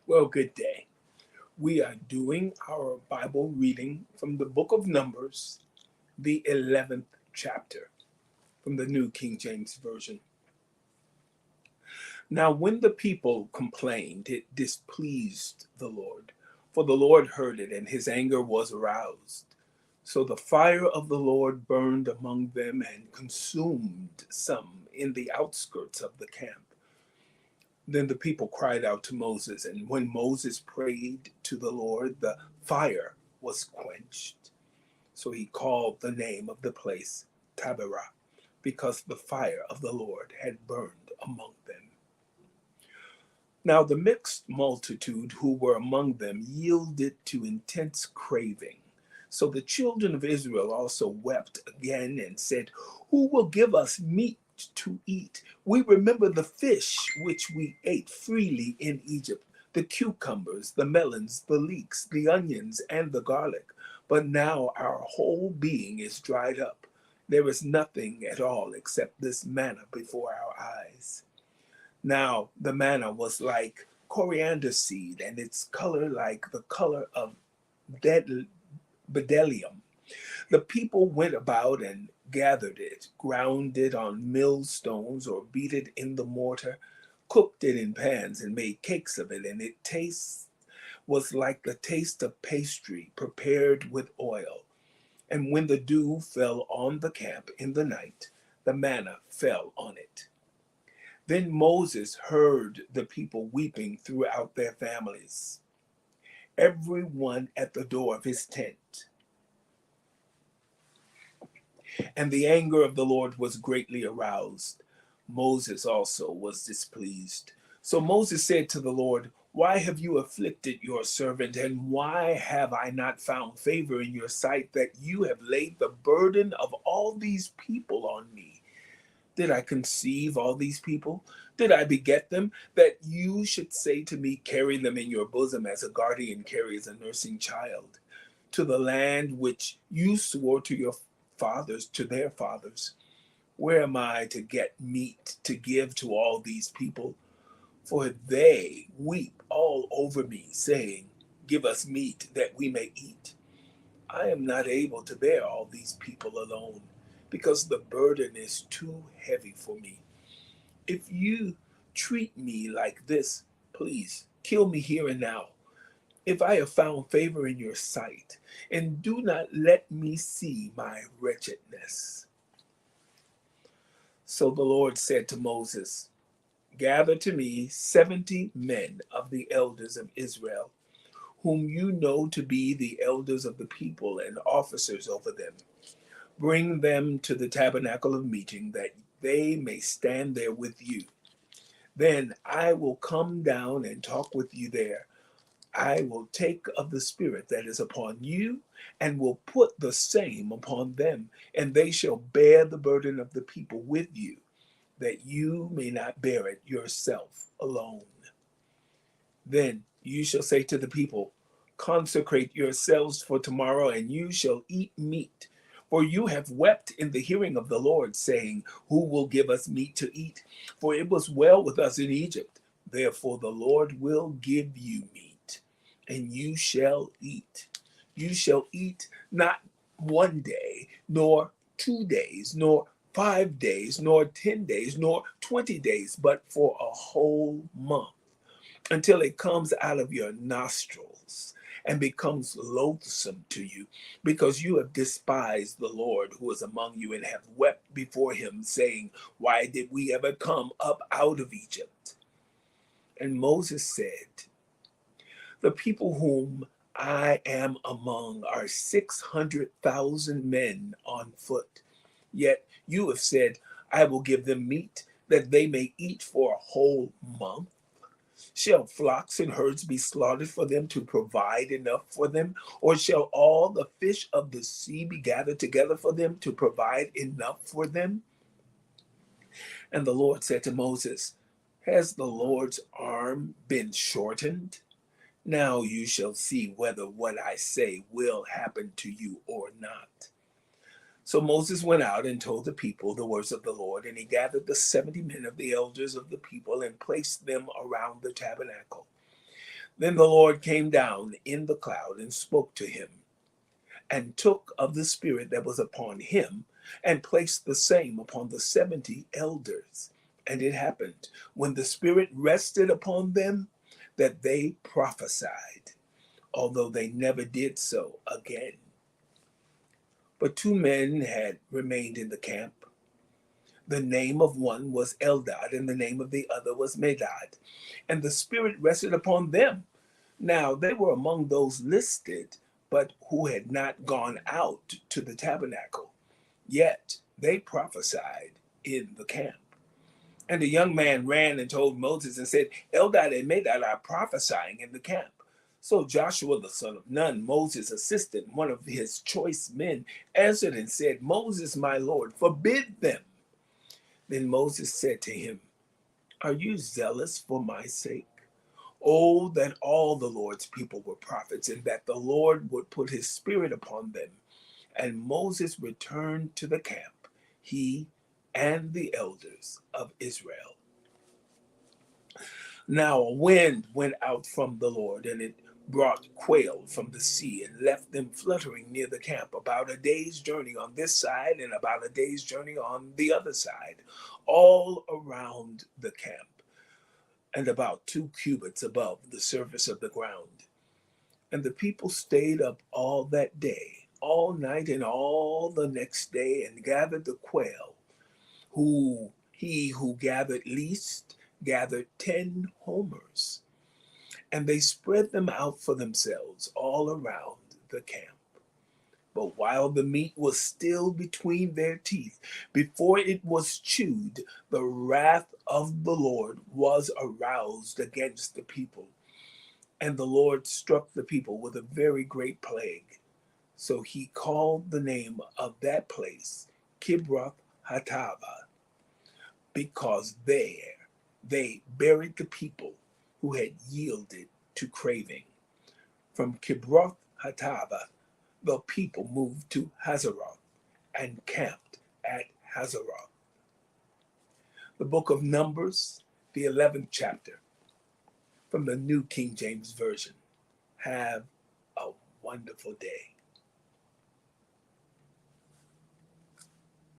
Well, good day. We are doing our Bible reading from the book of Numbers, the 11th chapter, from the New King James Version. Now, when the people complained, it displeased the Lord, for the Lord heard it, and his anger was aroused. So the fire of the Lord burned among them and consumed some in the outskirts of the camp. Then the people cried out to Moses, and when Moses prayed to the Lord, the fire was quenched. So he called the name of the place Taberah, because the fire of the Lord had burned among them. Now the mixed multitude who were among them yielded to intense craving. So the children of Israel also wept again and said, "Who will give us meat to eat? We remember the fish which we ate freely in Egypt, the cucumbers, the melons, the leeks, the onions, and the garlic. But now our whole being is dried up. There is nothing at all except this manna before our eyes." Now the manna was like coriander seed, and its color like the color of bdellium. The people went about and gathered it, ground it on millstones, or beat it in the mortar, cooked it in pans, and made cakes of it, and its taste was like the taste of pastry prepared with oil. And when the dew fell on the camp in the night, the manna fell on it. Then Moses heard the people weeping throughout their families, every one at the door of his tent. And the anger of the Lord was greatly aroused. Moses also was displeased. So Moses said to the Lord, "Why have you afflicted your servant, and why have I not found favor in your sight that you have laid the burden of all these people on me? Did I conceive all these people? Did I beget them, that you should say to me, 'Carry them in your bosom as a guardian carries a nursing child, to the land which you swore to your fathers, to their fathers? Where am I to get meat to give to all these people? For they weep all over me, saying, 'Give us meat that we may eat.' I am not able to bear all these people alone, because the burden is too heavy for me. If you treat me like this, please kill me here and now, if I have found favor in your sight, and do not let me see my wretchedness." So the Lord said to Moses, "Gather to me 70 men of the elders of Israel, whom you know to be the elders of the people and officers over them. Bring them to the tabernacle of meeting, that they may stand there with you. Then I will come down and talk with you there. I will take of the Spirit that is upon you, and will put the same upon them, and they shall bear the burden of the people with you, that you may not bear it yourself alone. Then you shall say to the people, 'Consecrate yourselves for tomorrow, and you shall eat meat. For you have wept in the hearing of the Lord, saying, Who will give us meat to eat? For it was well with us in Egypt. Therefore the Lord will give you meat, and you shall eat. You shall eat not 1 day, nor 2 days, nor 5 days, nor 10 days, nor 20 days, but for a whole month, until it comes out of your nostrils and becomes loathsome to you, because you have despised the Lord who is among you, and have wept before him, saying, Why did we ever come up out of Egypt?' And Moses said, The people whom I am among are 600,000 men on foot. Yet you have said, I will give them meat that they may eat for a whole month. Shall flocks and herds be slaughtered for them to provide enough for them? Or shall all the fish of the sea be gathered together for them to provide enough for them?" And the Lord said to Moses, "Has the Lord's arm been shortened? Now you shall see whether what I say will happen to you or not." So Moses went out and told the people the words of the Lord, and he gathered the 70 men of the elders of the people and placed them around the tabernacle. Then the Lord came down in the cloud and spoke to him, and took of the Spirit that was upon him, and placed the same upon the 70 elders. And it happened, when the Spirit rested upon them, that they prophesied, although they never did so again. But 2 men had remained in the camp. The name of one was Eldad, and the name of the other was Medad. And the Spirit rested upon them. Now they were among those listed, but who had not gone out to the tabernacle. Yet they prophesied in the camp. And the young man ran and told Moses and said, Eldad and Medad are prophesying in the camp. So Joshua the son of Nun, Moses' assistant, one of his choice men, answered and said, Moses, my Lord, forbid them. Then Moses said to him, Are you zealous for my sake? Oh, that all the Lord's people were prophets, and that the Lord would put his Spirit upon them. And Moses returned to the camp, he and the elders of Israel. Now a wind went out from the Lord, and it brought quail from the sea, and left them fluttering near the camp, about a day's journey on this side, and about a day's journey on the other side, all around the camp, and about 2 cubits above the surface of the ground. And the people stayed up all that day, all night, and all the next day, and gathered the quail. He who gathered least gathered 10 homers, and they spread them out for themselves all around the camp. But while the meat was still between their teeth, before it was chewed, the wrath of the Lord was aroused against the people. And the Lord struck the people with a very great plague. So he called the name of that place Kibroth Hattaavah, because there they buried the people who had yielded to craving. From Kibroth Hattaavah, the people moved to Hazeroth and camped at Hazeroth. The book of Numbers, the 11th chapter, from the New King James Version. Have a wonderful day.